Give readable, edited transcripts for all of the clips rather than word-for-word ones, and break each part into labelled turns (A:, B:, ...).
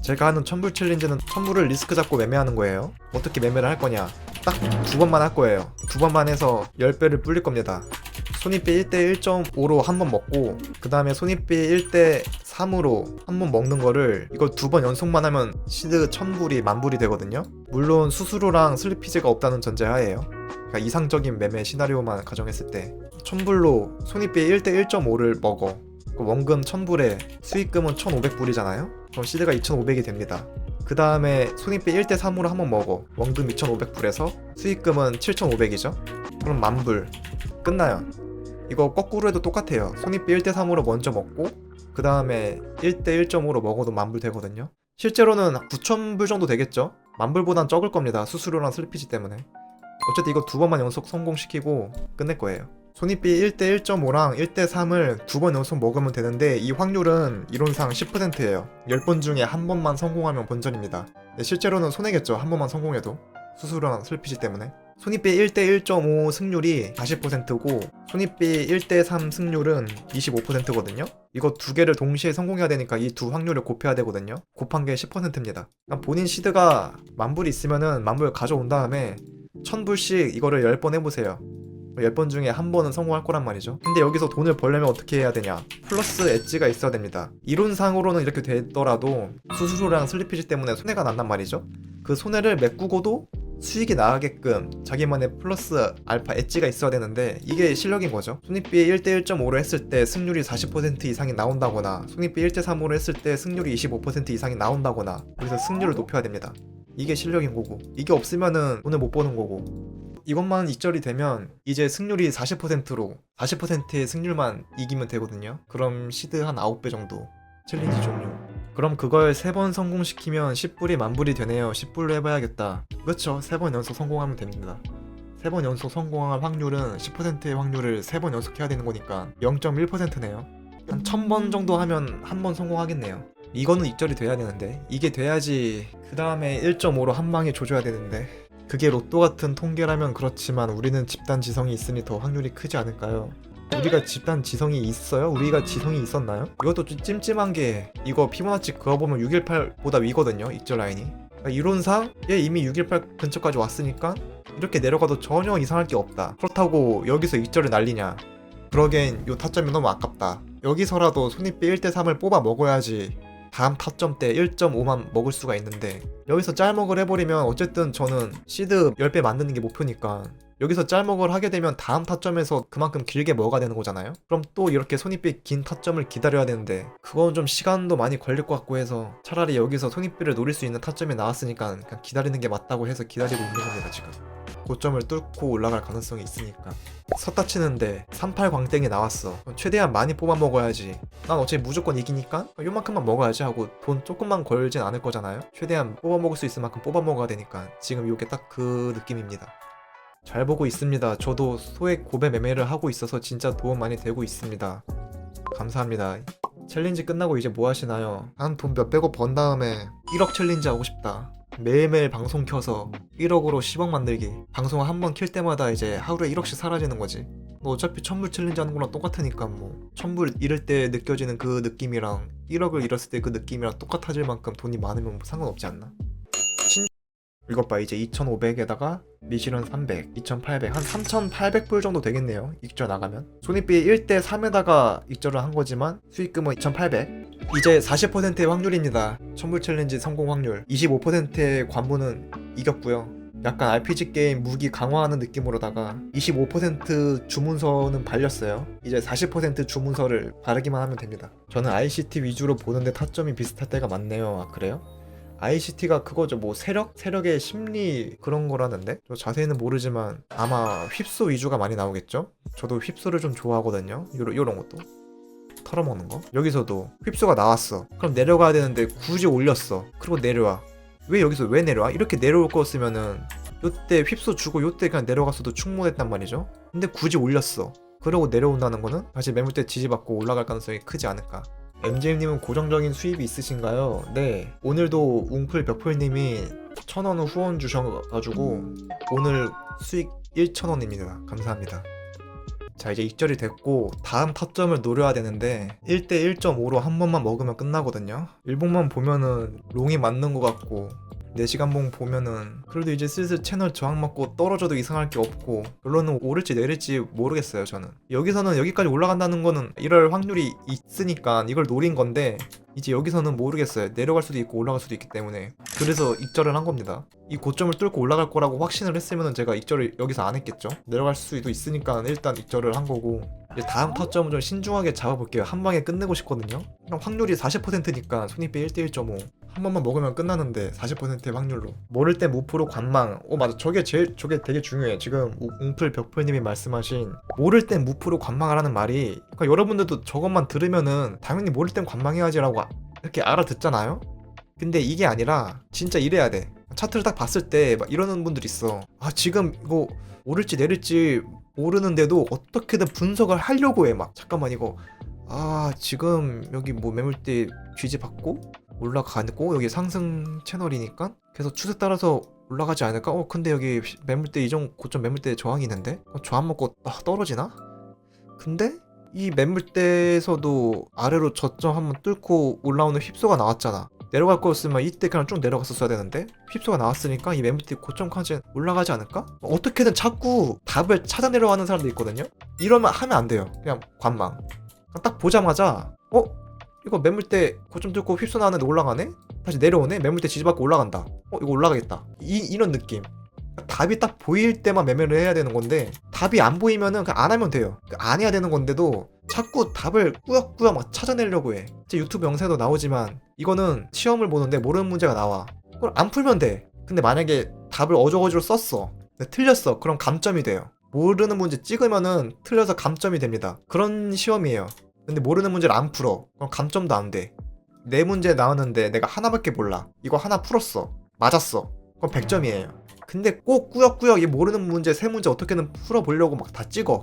A: 제가 하는 천불 챌린지는 천불을 리스크 잡고 매매하는 거예요. 어떻게 매매를 할 거냐, 딱 두 번만 할 거예요. 두 번만 해서 10배를 불릴 겁니다. 손익비 1대 1.5로 한 번 먹고, 그 다음에 손익비 1대 3으로 한 번 먹는 거를 이거 두 번 연속만 하면 시드 1000불이 10,000불이 되거든요. 물론 수수료랑 슬리피지가 없다는 전제하에요. 그러니까 이상적인 매매 시나리오만 가정했을 때 1000불로 손익비 1대 1.5를 먹어. 원금 1000불에 수익금은 1500불이잖아요. 그럼 시드가 2500이 됩니다. 그 다음에 손익비 1대 3으로 한 번 먹어. 원금 2500불에서 수익금은 7500이죠. 그럼 10,000불 끝나요. 이거 거꾸로 해도 똑같아요. 손익비 1대 3으로 먼저 먹고, 그 다음에 1대 1.5로 먹어도 10,000불 되거든요. 실제로는 9,000불 정도 되겠죠? 10,000불보단 적을 겁니다. 수수료랑 슬리피지 때문에. 어쨌든 이거 두 번만 연속 성공시키고 끝낼 거예요. 손익비 1대 1.5랑 1대 3을 두 번 연속 먹으면 되는데, 이 확률은 이론상 10%예요. 10번 중에 한 번만 성공하면 본전입니다. 실제로는 손해겠죠, 한 번만 성공해도. 수수료랑 슬리피지 때문에. 손익비 1대 1.5 승률이 40%고 손익비 1대 3 승률은 25%거든요. 이거 두 개를 동시에 성공해야 되니까 이 두 확률을 곱해야 되거든요. 곱한 게 10%입니다. 본인 시드가 10,000불 있으면은 10,000불 가져온 다음에 1000불씩 이거를 10번 해보세요. 10번 중에 한 번은 성공할 거란 말이죠. 근데 여기서 돈을 벌려면 어떻게 해야 되냐, 플러스 엣지가 있어야 됩니다. 이론상으로는 이렇게 되더라도 수수료랑 슬리피지 때문에 손해가 난단 말이죠. 그 손해를 메꾸고도 수익이 나게끔 자기만의 플러스 알파 엣지가 있어야 되는데, 이게 실력인 거죠. 손익비 1대 1.5로 했을 때 승률이 40% 이상이 나온다거나, 손익비 1대 3으로 했을 때 승률이 25% 이상이 나온다거나, 그래서 승률을 높여야 됩니다. 이게 실력인 거고, 이게 없으면은 돈을 못 버는 거고. 이것만 익절이 되면 이제 승률이 40%로 40%의 승률만 이기면 되거든요. 그럼 시드 한 9배 정도. 챌린지 종료. 그럼 그걸 3번 성공시키면 10불이 10,000불이 되네요. 10불로 해봐야겠다. 그렇죠, 3번 연속 성공하면 됩니다. 3번 연속 성공할 확률은 10%의 확률을 3번 연속 해야 되는 거니까 0.1%네요. 한 1000번 정도 하면 한 번 성공하겠네요. 이거는 익절이 돼야 되는데, 이게 돼야지 그 다음에 1.5로 한 방에 조져야 되는데, 그게 로또 같은 통계라면 그렇지만 우리는 집단 지성이 있으니 더 확률이 크지 않을까요? 우리가 집단 지성이 있어요? 우리가 지성이 있었나요? 이것도 좀 찜찜한 게, 이거 피보나치 그어보면 618보다 위거든요, 익절 라인이. 그러니까 이론상 얘 이미 618 근처까지 왔으니까 이렇게 내려가도 전혀 이상할 게 없다. 그렇다고 여기서 익절을 날리냐? 그러기엔 요 타점이 너무 아깝다. 여기서라도 손익비 1대 3을 뽑아 먹어야지 다음 타점 때 1.5만 먹을 수가 있는데, 여기서 짤먹을 해버리면 어쨌든 저는 시드 10배 만드는 게 목표니까 여기서 짤먹을 하게 되면 다음 타점에서 그만큼 길게 먹어야 되는 거잖아요. 그럼 또 이렇게 손익비 긴 타점을 기다려야 되는데, 그건 좀 시간도 많이 걸릴 것 같고 해서 차라리 여기서 손익비를 노릴 수 있는 타점이 나왔으니까 그냥 기다리는 게 맞다고 해서 기다리고 있는 겁니다. 지금 고점을 뚫고 올라갈 가능성이 있으니까. 섰다 치는데 38 광땡이 나왔어. 최대한 많이 뽑아 먹어야지. 난 어차피 무조건 이기니까 요만큼만 먹어야지 하고 돈 조금만 걸진 않을 거잖아요. 최대한 뽑아 먹을 수 있을 만큼 뽑아 먹어야 되니까 지금 이게 딱 그 느낌입니다. 잘 보고 있습니다. 저도 소액 고배 매매를 하고 있어서 진짜 도움 많이 되고 있습니다. 감사합니다. 챌린지 끝나고 이제 뭐 하시나요? 한 돈 몇백억 번 다음에 1억 챌린지 하고 싶다. 매일매일 방송 켜서 1억으로 10억 만들기. 방송 한 번 킬 때마다 이제 하루에 1억씩 사라지는 거지. 뭐 어차피 1000불 챌린지 하는 거랑 똑같으니까, 뭐 1000불 잃을 때 느껴지는 그 느낌이랑 1억을 잃었을 때 그 느낌이랑 똑같아질 만큼 돈이 많으면 뭐 상관없지 않나? 이것 봐, 이제 2500에다가 미실은 300, 2800, 한 3800불 정도 되겠네요. 익절 나가면. 손익비 1대 3에다가 익절을 한 거지만 수익금은 2800. 이제 40%의 확률입니다. 1000불 챌린지 성공 확률. 25%의 관문은 이겼고요. 약간 RPG 게임 무기 강화하는 느낌으로다가 25% 주문서는 발렸어요. 이제 40% 주문서를 바르기만 하면 됩니다. 저는 ICT 위주로 보는데 타점이 비슷할 때가 많네요. 아, 그래요? ICT가 그거죠, 뭐 세력의 심리 그런 거라는데, 저 자세히는 모르지만 아마 휩소 위주가 많이 나오겠죠? 저도 휩소를 좀 좋아하거든요. 요런 것도 털어먹는 거. 여기서도 휩소가 나왔어. 그럼 내려가야 되는데 굳이 올렸어. 그리고 내려와. 왜 여기서 왜 내려와? 이렇게 내려올 거였으면은 요때 휩소 주고 요때 그냥 내려갔어도 충분했단 말이죠. 근데 굳이 올렸어. 그러고 내려온다는 거는 다시 매물대 지지받고 올라갈 가능성이 크지 않을까. MJ님은 고정적인 수입이 있으신가요? 네, 오늘도 웅플 벽풀님이 1000원 후원 주셔가지고 오늘 수익 1000원입니다. 감사합니다. 자, 이제 익절이 됐고 다음 타점을 노려야 되는데 1대 1.5로 한 번만 먹으면 끝나거든요. 일봉만 보면은 롱이 맞는 것 같고 4시간봉 보면은 그래도 이제 슬슬 채널 저항 맞고 떨어져도 이상할 게 없고 결론은 오를지 내릴지 모르겠어요. 저는 여기서는 여기까지 올라간다는 거는 이럴 확률이 있으니까 이걸 노린 건데 이제 여기서는 모르겠어요. 내려갈 수도 있고 올라갈 수도 있기 때문에 그래서 익절을 한 겁니다. 이 고점을 뚫고 올라갈 거라고 확신을 했으면 제가 익절을 여기서 안 했겠죠. 내려갈 수도 있으니까 일단 익절을 한 거고 이제 다음 타점은 좀 신중하게 잡아볼게요. 한 방에 끝내고 싶거든요. 그냥 확률이 40%니까 손익비 1대 1.5 한 번만 먹으면 끝나는데 40%의 확률로 모를 때 무프로 관망. 맞아, 저게 되게 중요해. 지금 웅플 벽풀님이 말씀하신 모를 땐 무프로 관망하라는 말이 그러니까 여러분들도 저것만 들으면은 당연히 모를 땐 관망해야지라고 이렇게 알아듣잖아요. 근데 이게 아니라 진짜 이래야 돼. 차트를 딱 봤을 때 막 이러는 분들 있어. 지금 이거 오를지 내릴지 모르는데도 어떻게든 분석을 하려고 해. 막 잠깐만 이거 지금 여기 뭐 매물대 뒤집었고 올라가고 여기 상승 채널이니까 계속 추세 따라서 올라가지 않을까? 근데 여기 매물대 이전 고점 매물대 저항이 있는데 저항 먹고 떨어지나? 근데 이 매물대에서도 아래로 저점 한번 뚫고 올라오는 휩소가 나왔잖아. 내려갈 거였으면 이때 그냥 쭉 내려갔었어야 되는데 휩소가 나왔으니까 이 매물대 고점까지 올라가지 않을까? 어떻게든 자꾸 답을 찾아내려고 하는 사람도 있거든요. 이러면 하면 안 돼요. 그냥 관망. 딱 보자마자 이거 매물대 고점 뚫고 휩소 나왔는데 올라가네? 다시 내려오네? 매물대 지지받고 올라간다. 이거 올라가겠다. 이런 느낌. 답이 딱 보일 때만 매매를 해야 되는 건데 답이 안 보이면은 그냥 안 하면 돼요. 안 해야 되는 건데도 자꾸 답을 꾸역꾸역 막 찾아내려고 해. 제 유튜브 영상에도 나오지만 이거는 시험을 보는데 모르는 문제가 나와. 그걸 안 풀면 돼. 근데 만약에 답을 어저거지로 썼어. 근데 틀렸어. 그럼 감점이 돼요. 모르는 문제 찍으면은 틀려서 감점이 됩니다. 그런 시험이에요. 근데 모르는 문제를 안 풀어. 그럼 감점도 안 돼. 네 문제 나왔는데 내가 하나밖에 몰라. 이거 하나 풀었어. 맞았어. 그럼 100점이에요. 근데 꼭 꾸역꾸역 이 모르는 문제 3문제 어떻게든 풀어보려고 막 다 찍어.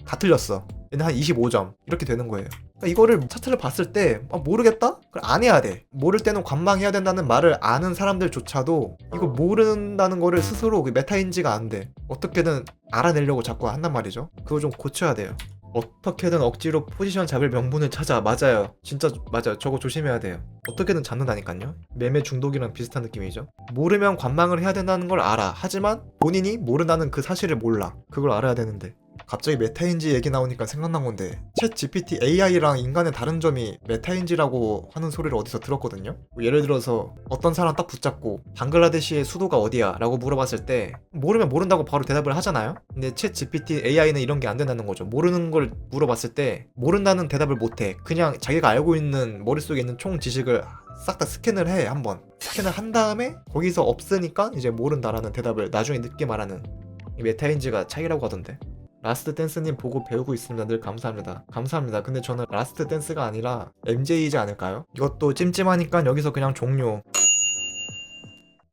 A: 다 틀렸어. 얘는 한 25점. 이렇게 되는 거예요. 그러니까 이거를 차트를 봤을 때 모르겠다? 그럼 안 해야 돼. 모를 때는 관망해야 된다는 말을 아는 사람들조차도 이거 모른다는 거를 스스로 메타인지가 안 돼. 어떻게든 알아내려고 자꾸 한단 말이죠. 그거 좀 고쳐야 돼요. 어떻게든 억지로 포지션 잡을 명분을 찾아. 맞아요. 진짜 맞아요. 저거 조심해야 돼요. 어떻게든 잡는다니까요. 매매 중독이랑 비슷한 느낌이죠. 모르면 관망을 해야 된다는 걸 알아. 하지만 본인이 모른다는 그 사실을 몰라. 그걸 알아야 되는데 갑자기 메타인지 얘기 나오니까 생각난 건데 챗 GPT AI랑 인간의 다른 점이 메타인지라고 하는 소리를 어디서 들었거든요. 예를 들어서 어떤 사람 딱 붙잡고 방글라데시의 수도가 어디야? 라고 물어봤을 때 모르면 모른다고 바로 대답을 하잖아요. 근데 챗 GPT AI는 이런 게 안 된다는 거죠. 모르는 걸 물어봤을 때 모른다는 대답을 못해. 그냥 자기가 알고 있는 머릿속에 있는 총 지식을 싹 다 스캔을 해. 한번 스캔을 한 다음에 거기서 없으니까 이제 모른다라는 대답을 나중에 늦게 말하는 이 메타인지가 차이라고 하던데. 라스트 댄스님 보고 배우고 있습니다. 늘 감사합니다. 감사합니다. 근데 저는 라스트 댄스가 아니라 MJ이지 않을까요? 이것도 찜찜하니까 여기서 그냥 종료.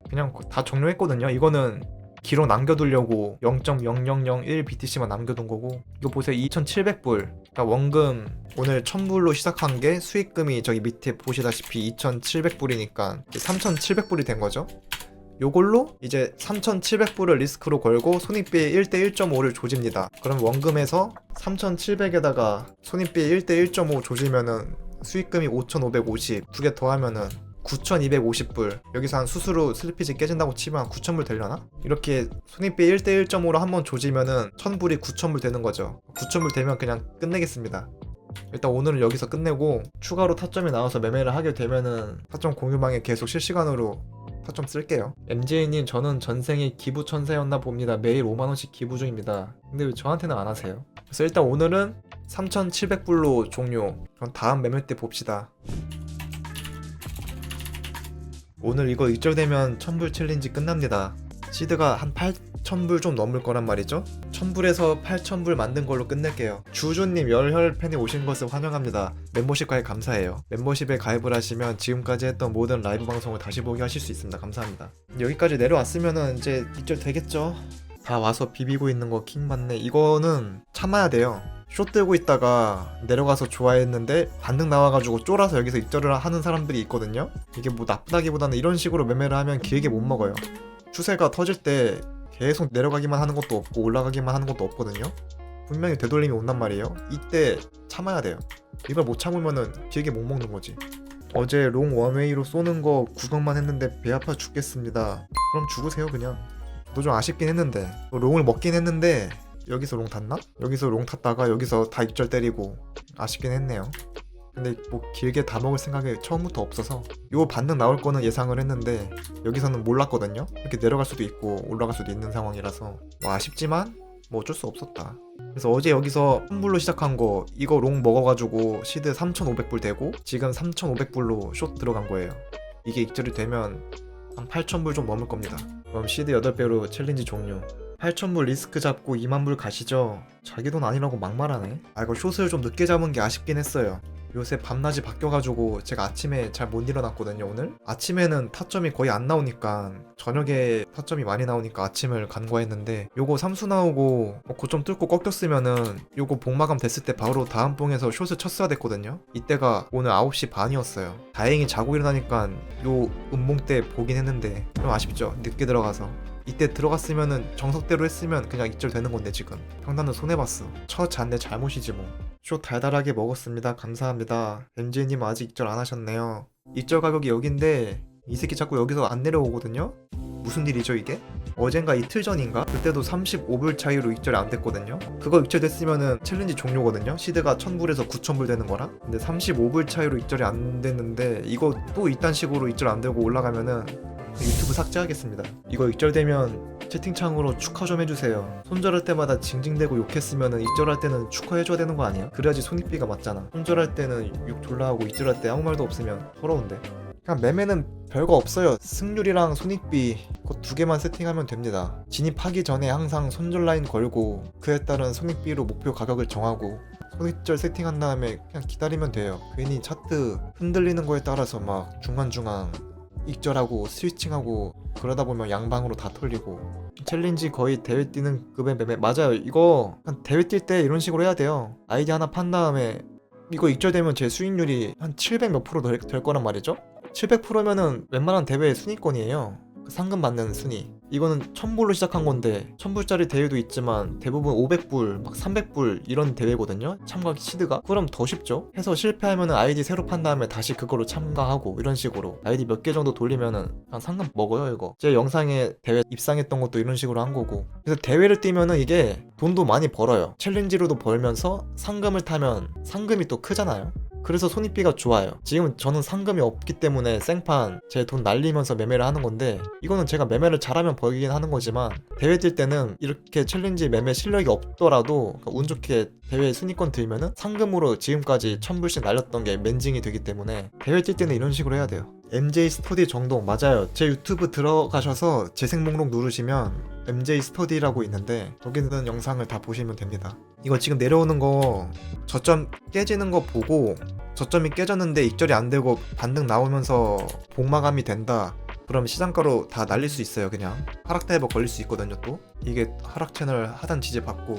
A: 그냥 다 종료했거든요. 이거는 기록 남겨두려고 0.0001 BTC만 남겨둔 거고 이거 보세요. 2,700불. 그러니까 원금 오늘 1,000불로 시작한 게 수익금이 저기 밑에 보시다시피 2,700불이니까 3,700불이 된 거죠. 요걸로 이제 3,700불을 리스크로 걸고 손익비 1대 1.5를 조집니다. 그럼 원금에서 3,700에다가 손익비 1대 1.5 조지면은 수익금이 5,550 두 개 더하면은 9,250불. 여기서 한 수수료 슬리피지 깨진다고 치면 9,000불 되려나? 이렇게 손익비 1대 1.5로 한번 조지면은 1,000불이 9,000불 되는 거죠. 9,000불 되면 그냥 끝내겠습니다. 일단 오늘은 여기서 끝내고 추가로 타점이 나와서 매매를 하게 되면은 타점 공유방에 계속 실시간으로 타점 쓸게요. MJ님 저는 전생에 기부 천사였나 봅니다. 매일 5만원씩 기부 중입니다. 근데 왜 저한테는 안 하세요? 그래서 일단 오늘은 3,700불로 종료. 그럼 다음 매매 때 봅시다. 오늘 이거 익절되면 1,000불 챌린지 끝납니다. 시드가 한 8,000불 좀 넘을 거란 말이죠. 1,000불에서 8,000불 만든 걸로 끝낼게요. 주주님 열혈팬이 오신 것을 환영합니다. 멤버십 가입 감사해요. 멤버십에 가입을 하시면 지금까지 했던 모든 라이브 방송을 다시 보기 하실 수 있습니다. 감사합니다. 여기까지 내려왔으면은 이제 익절 되겠죠. 다 와서 비비고 있는 거 킹 맞네. 이거는 참아야 돼요. 쇼 들고 있다가 내려가서 좋아했는데 반등 나와가지고 쫄아서 여기서 익절을 하는 사람들이 있거든요. 이게 뭐 나쁘다기보다는 이런 식으로 매매를 하면 길게 못 먹어요. 추세가 터질 때 계속 내려가기만 하는 것도 없고 올라가기만 하는 것도 없거든요. 분명히 되돌림이 온단 말이에요. 이때 참아야 돼요. 이걸 못 참으면은 길게 못 먹는 거지. 어제 롱 원웨이로 쏘는 거 구경만 했는데 배 아파 죽겠습니다. 그럼 죽으세요 그냥. 저도 좀 아쉽긴 했는데 롱을 먹긴 했는데 여기서 롱 탔나? 여기서 롱 탔다가 여기서 다 익절 때리고 아쉽긴 했네요. 근데 뭐 길게 다 먹을 생각이 처음부터 없어서 요 반등 나올 거는 예상을 했는데 여기서는 몰랐거든요. 이렇게 내려갈 수도 있고 올라갈 수도 있는 상황이라서 뭐 아쉽지만 뭐 어쩔 수 없었다. 그래서 어제 여기서 환불로 시작한 거 이거 롱 먹어가지고 시드 3,500불 되고 지금 3,500불로 숏 들어간 거예요. 이게 익절이 되면 한 8,000불 좀 넘을 겁니다. 그럼 시드 8배로 챌린지 종료. 8,000불 리스크 잡고 2만불 가시죠. 자기 돈 아니라고 막말하네. 아 이거 숏을 좀 늦게 잡은 게 아쉽긴 했어요. 요새 밤낮이 바뀌어가지고 제가 아침에 잘 못 일어났거든요. 오늘 아침에는 타점이 거의 안 나오니까 저녁에 타점이 많이 나오니까 아침을 간과했는데 요거 삼수 나오고 고점 뚫고 꺾였으면은 요거 복마감 됐을 때 바로 다음 봉에서 숏을 쳤어야 됐거든요. 이때가 오늘 9시 반이었어요. 다행히 자고 일어나니까 요 음봉 때 보긴 했는데 좀 아쉽죠. 늦게 들어가서. 이때 들어갔으면은 정석대로 했으면 그냥 익절 되는 건데 지금 평단은 손해봤어. 첫 잔내 잘못이지 뭐. 숏 달달하게 먹었습니다. 감사합니다. MJ님 아직 익절 안 하셨네요. 익절 가격이 여긴데 이 새끼 자꾸 여기서 안 내려오거든요. 무슨 일이죠 이게? 어젠가 이틀 전인가? 그때도 35불 차이로 익절이 안 됐거든요. 그거 익절됐으면은 챌린지 종료거든요. 시드가 1000불에서 9000불 되는 거라. 근데 35불 차이로 익절이 안 됐는데 이거 또 이딴 식으로 익절 안 되고 올라가면은 유튜브 삭제하겠습니다. 이거 익절되면 채팅창으로 축하 좀 해주세요. 손절할 때마다 징징대고 욕했으면 익절할 때는 축하해줘야 되는 거 아니야? 그래야지 손익비가 맞잖아. 손절할 때는 욕 졸라 하고 익절할 때 아무 말도 없으면 서러운데. 그냥 매매는 별거 없어요. 승률이랑 손익비 그 두 개만 세팅하면 됩니다. 진입하기 전에 항상 손절 라인 걸고 그에 따른 손익비로 목표 가격을 정하고 손익절 세팅한 다음에 그냥 기다리면 돼요. 괜히 차트 흔들리는 거에 따라서 막 중간중간 익절하고 스위칭하고 그러다 보면 양방으로 다 털리고. 챌린지 거의 대회 뛰는 급의 매매 맞아요. 이거 한 대회 뛸 때 이런 식으로 해야 돼요. 아이디 하나 판 다음에 이거 익절되면 제 수익률이 한 700 몇 프로 될 거란 말이죠. 700%면은 웬만한 대회 순위권이에요. 그 상금 받는 순위. 이거는 1000불로 시작한 건데 1000불짜리 대회도 있지만 대부분 500불 막 300불 이런 대회거든요. 참가하기 시드가. 그럼 더 쉽죠. 해서 실패하면은 아이디 새로 판 다음에 다시 그거로 참가하고 이런 식으로 아이디 몇 개 정도 돌리면은 그냥 상금 먹어요 이거. 제 영상에 대회 입상했던 것도 이런 식으로 한 거고. 그래서 대회를 뛰면은 이게 돈도 많이 벌어요. 챌린지로도 벌면서 상금을 타면 상금이 또 크잖아요. 그래서 손익비가 좋아요. 지금 저는 상금이 없기 때문에 생판 제 돈 날리면서 매매를 하는 건데 이거는 제가 매매를 잘하면 벌긴 하는 거지만 대회 뛸 때는 이렇게 챌린지 매매 실력이 없더라도 운 좋게 대회 순위권 들면은 상금으로 지금까지 1000불씩 날렸던 게 맨징이 되기 때문에 대회 뛸 때는 이런 식으로 해야 돼요. MJ 스터디 정동 맞아요. 제 유튜브 들어가셔서 재생 목록 누르시면 MJ 스터디라고 있는데 거기 있는 영상을 다 보시면 됩니다. 이거 지금 내려오는 거 저점 깨지는 거 보고 저점이 깨졌는데 익절이 안 되고 반등 나오면서 복마감이 된다. 그럼 시장가로 다 날릴 수 있어요. 그냥 하락 다이버 걸릴 수 있거든요. 또 이게 하락 채널 하단 지지 받고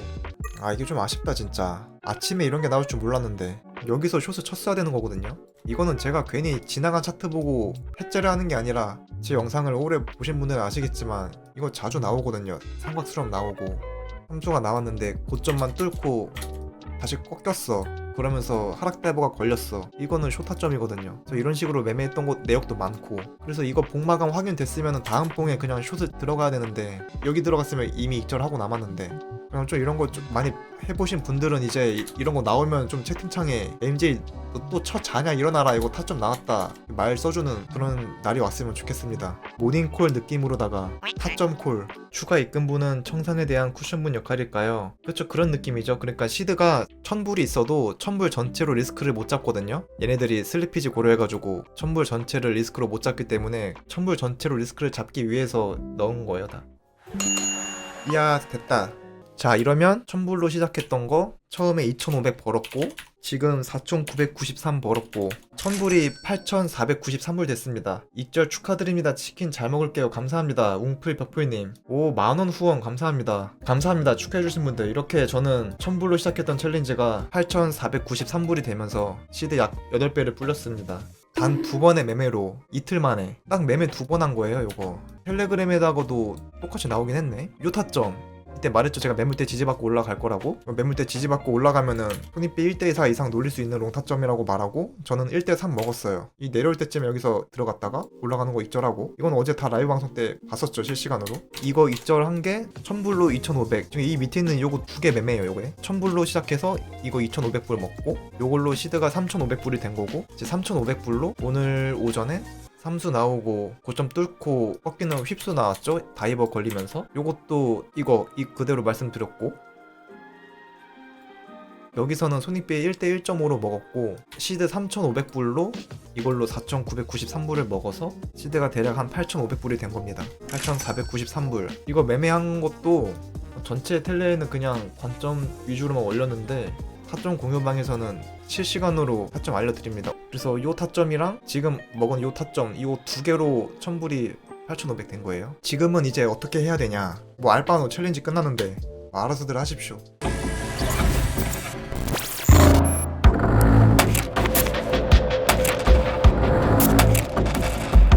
A: 아 이게 좀 아쉽다 진짜. 아침에 이런 게 나올 줄 몰랐는데 여기서 숏을 쳤어야 되는 거거든요. 이거는 제가 괜히 지나간 차트 보고 해체를 하는 게 아니라 제 영상을 오래 보신 분들은 아시겠지만 이거 자주 나오거든요. 삼각수렴 나오고 3조가 나왔는데 고점만 뚫고 다시 꺾였어. 그러면서 하락 다이버가 걸렸어. 이거는 숏타점이거든요. 그래서 이런 식으로 매매했던 곳 내역도 많고. 그래서 이거 복마감 확인됐으면 다음 봉에 그냥 숏을 들어가야 되는데 여기 들어갔으면 이미 익절하고 남았는데 그냥 좀 이런 거 좀 많이 해보신 분들은 이제 이런 거 나오면 좀 채팅창에 MJ 또 첫 자냐 일어나라 이거 타점 나왔다 말 써주는 그런 날이 왔으면 좋겠습니다. 모닝콜 느낌으로다가 타점콜. 추가 입금분은 청산에 대한 쿠션분 역할일까요? 그렇죠. 그런 느낌이죠. 그러니까 시드가 1000불이 있어도 1000불 전체로 리스크를 못 잡거든요. 얘네들이 슬리피지 고려해가지고 1000불 전체를 리스크로 못 잡기 때문에 1000불 전체로 리스크를 잡기 위해서 넣은 거예요 다. 이야 됐다. 자 이러면 1000불로 시작했던 거 처음에 2500 벌었고 지금 4993 벌었고 1000불이 8493불 됐습니다. 익절 축하드립니다. 치킨 잘 먹을게요. 감사합니다. 웅플 벽풀님. 오 만원 후원 감사합니다. 감사합니다. 축하해주신 분들. 이렇게 저는 1000불로 시작했던 챌린지가 8493불이 되면서 시드 약 8배를 불렸습니다. 단 2번의 매매로 이틀 만에 딱 매매 2번 한 거예요 요거. 텔레그램에다가도 똑같이 나오긴 했네. 요 타점 이때 말했죠, 제가 매물대 지지받고 올라갈 거라고. 매물대 지지받고 올라가면은 손익비 1대4 이상 노릴 수 있는 롱타점이라고 말하고, 저는 1대3 먹었어요. 이 내려올 때쯤에 여기서 들어갔다가 올라가는 거 익절하고, 이건 어제 다 라이브 방송 때 봤었죠, 실시간으로. 이거 익절한 게 1000불로 2500. 지금 이 밑에 있는 요거 두 개 매매예요. 요게 1000불로 시작해서 이거 2500불 먹고, 요걸로 시드가 3500불이 된 거고, 이제 3500불로 오늘 오전에 삼수 나오고 고점 뚫고 꺾이는 휩수 나왔죠? 다이버 걸리면서. 요것도 이거 그대로 말씀드렸고, 여기서는 손익비 1대 1.5로 먹었고, 시드 3,500불로 이걸로 4,993불을 먹어서 시드가 대략 한 8,500불이 된 겁니다. 8,493불. 이거 매매한 것도 전체 텔레는 그냥 관점 위주로만 올렸는데, 타점 공유방에서는 실시간으로 타점 알려드립니다. 그래서 요 타점이랑 지금 먹은 요 타점, 이 두 개로 1000불이 8,500 된 거예요. 지금은 이제 어떻게 해야 되냐, 뭐 알바노 챌린지 끝났는데 알아서들 하십시오.